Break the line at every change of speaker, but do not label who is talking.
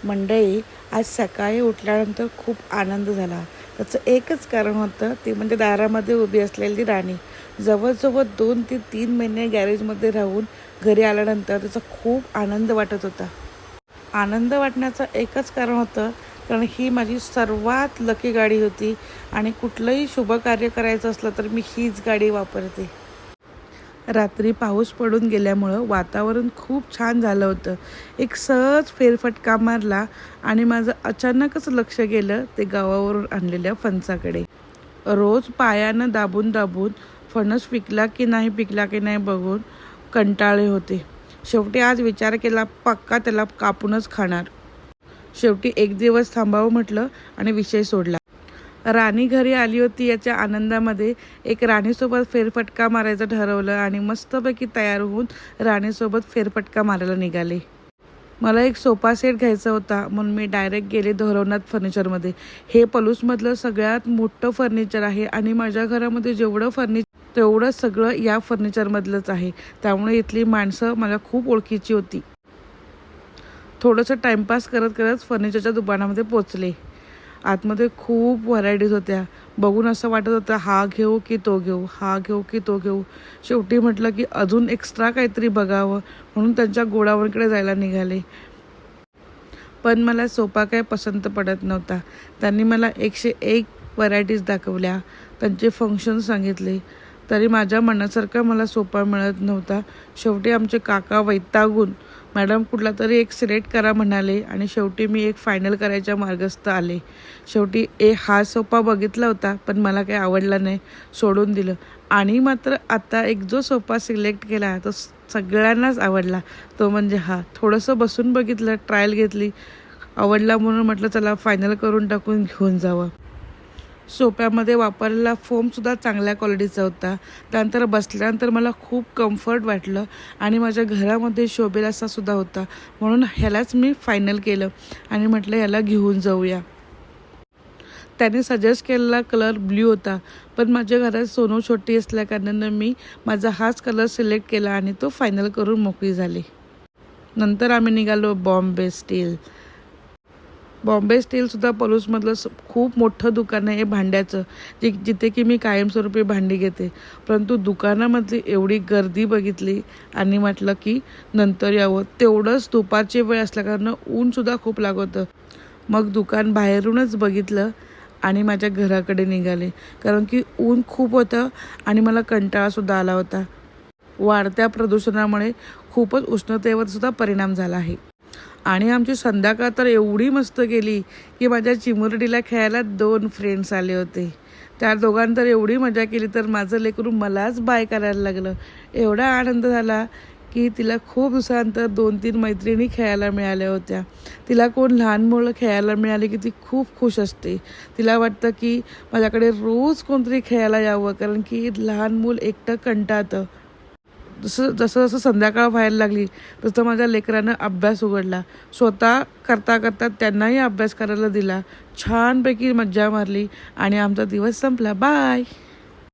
मंडळी, आज सकाळी उठल्यानंतर खूप आनंद झाला. त्याचं एकच कारण होतं, ते म्हणजे दारामध्ये उभी असलेली राणी. जवळजवळ 2 ते 3 महिने गॅरेजमध्ये राहून घरी आल्यानंतर त्याचा खूप आनंद वाटत होता. आनंद वाटण्याचं एकच कारण होतं, कारण ही माझी सर्वात लकी गाडी होती आणि कुठलंही शुभकार्य करायचं असलं तर मी हीच गाडी वापरते. रात्री पाऊस पडून गेल्यामुळं वातावरण खूप छान झालं होतं. एक सहज फेरफटका मारला आणि माझं अचानकच लक्ष गेलं ते गावावरून आणलेल्या फणसाकडे. रोज पायानं दाबून दाबून फणस पिकला की नाही बघून कंटाळले होते. शेवटी आज विचार केला, पक्का त्याला कापूनच खाणार. शेवटी एक दिवस थांबावं म्हटलं आणि विषय सोडला. राणी घरी आली होती याच्या आनंदामध्ये एक राणीसोबत फेरफटका मारायचं ठरवलं आणि मस्तपैकी तयार होऊन राणीसोबत फेरफटका मारायला निघाले. मला एक सोफा सेट घ्यायचा होता म्हणून मी डायरेक्ट गेले धोरवनाथ फर्निचरमध्ये. हे पलूसमधलं सगळ्यात मोठं फर्निचर आहे आणि माझ्या घरामध्ये जेवढं फर्निचर तेवढं सगळं या फर्निचरमधलंच आहे. त्यामुळे इथली माणसं मला खूप ओळखीची होती. थोडंसं टाईमपास करत करत फर्निचरच्या दुकानामध्ये पोचले. आतमध्ये खूप व्हरायटीज होत्या. बघून असं वाटत होतं, हा घेऊ की तो घेऊ, हा घेऊ की तो घेऊ. शेवटी म्हटलं की अजून एक्स्ट्रा काहीतरी बघावं म्हणून त्यांच्या गोडाऊनकडे जायला निघाले. पण मला सोफा काही पसंत पडत नव्हता. त्यांनी मला 101 व्हरायटीज दाखवल्या, त्यांचे फंक्शन सांगितले, तरी माझ्या मनासारखा मला सोफा मिळत नव्हता. शेवटी आमचे काका वैतागून मॅडम कुठला तरी एक सिलेक्ट करा म्हणाले आणि शेवटी मी एक फायनल करायच्या मार्गस्थ आले. शेवटी हा सोफा बघितला होता पण मला काही आवडला नाही, सोडून दिलं. आणि मात्र आता एक जो सोफा सिलेक्ट केला तो सगळ्यांनाच आवडला, तो म्हणजे हा. थोडंसं बसून बघितलं, ट्रायल घेतली, आवडला म्हणून म्हटलं चला फायनल करून टाकून घेऊन जावं. सोफ्यामध्ये वापरलेला फोमसुद्धा चांगल्या क्वालिटीचा होता. त्यानंतर बसल्यानंतर मला खूप कम्फर्ट वाटलं आणि माझ्या घरामध्ये शोभेल असा सुद्धा होता. म्हणून ह्यालाच मी फायनल केलं आणि म्हटलं ह्याला घेऊन जाऊया. त्याने सजेस्ट केलेला कलर ब्ल्यू होता, पण माझ्या घरात सोनू छोटी असल्याकारणानं मी माझा हाच कलर सिलेक्ट केला आणि तो फायनल करून मोकळी झाली. नंतर आम्ही निघालो बॉम्बे स्टील. बॉम्बे स्टीलसुद्धा पलूसमधलं खूप मोठं दुकान आहे भांड्याचं, जिथे की मी कायमस्वरूपी भांडी घेते. परंतु दुकानामधली एवढी गर्दी बघितली आणि म्हटलं की नंतर यावं. तेवढंच दुपारची वेळ असल्याकारणानं ऊनसुद्धा खूप लागत होतं. मग दुकान बाहेरूनच बघितलं आणि माझ्या घराकडे निघाले, कारण की ऊन खूप होतं आणि मला कंटाळासुद्धा आला होता. वाढत्या प्रदूषणामुळे खूपच उष्णतेवर सुद्धा परिणाम झाला आहे. आणि आमची संध्याकाळ तर एवढी मस्त गेली की माझ्या चिमुरडीला खेळायला 2 फ्रेंड्स आले होते. त्या दोघांनी तर एवढी मजा केली तर माझं लेकरू मलाच बाय करायला लागलं. एवढा आनंद झाला की तिला खूप दिवसानंतर 2-3 मैत्रिणी खेळायला मिळाल्या होत्या. तिला कोण लहान मुलं खेळायला मिळाली की ती खूप खुश असते. तिला वाटतं की माझ्याकडे रोज कोणतरी खेळायला यावं, कारण की लहान मूल एकटं कंटाळतं. जसं जसं संध्याकाळ व्हायला लागली तसं माझ्या लेकरानं अभ्यास उघडला. स्वतः करता करता त्यांनाही अभ्यास करायला दिला. छानपैकी मज्जा मारली आणि आमचा दिवस संपला. बाय.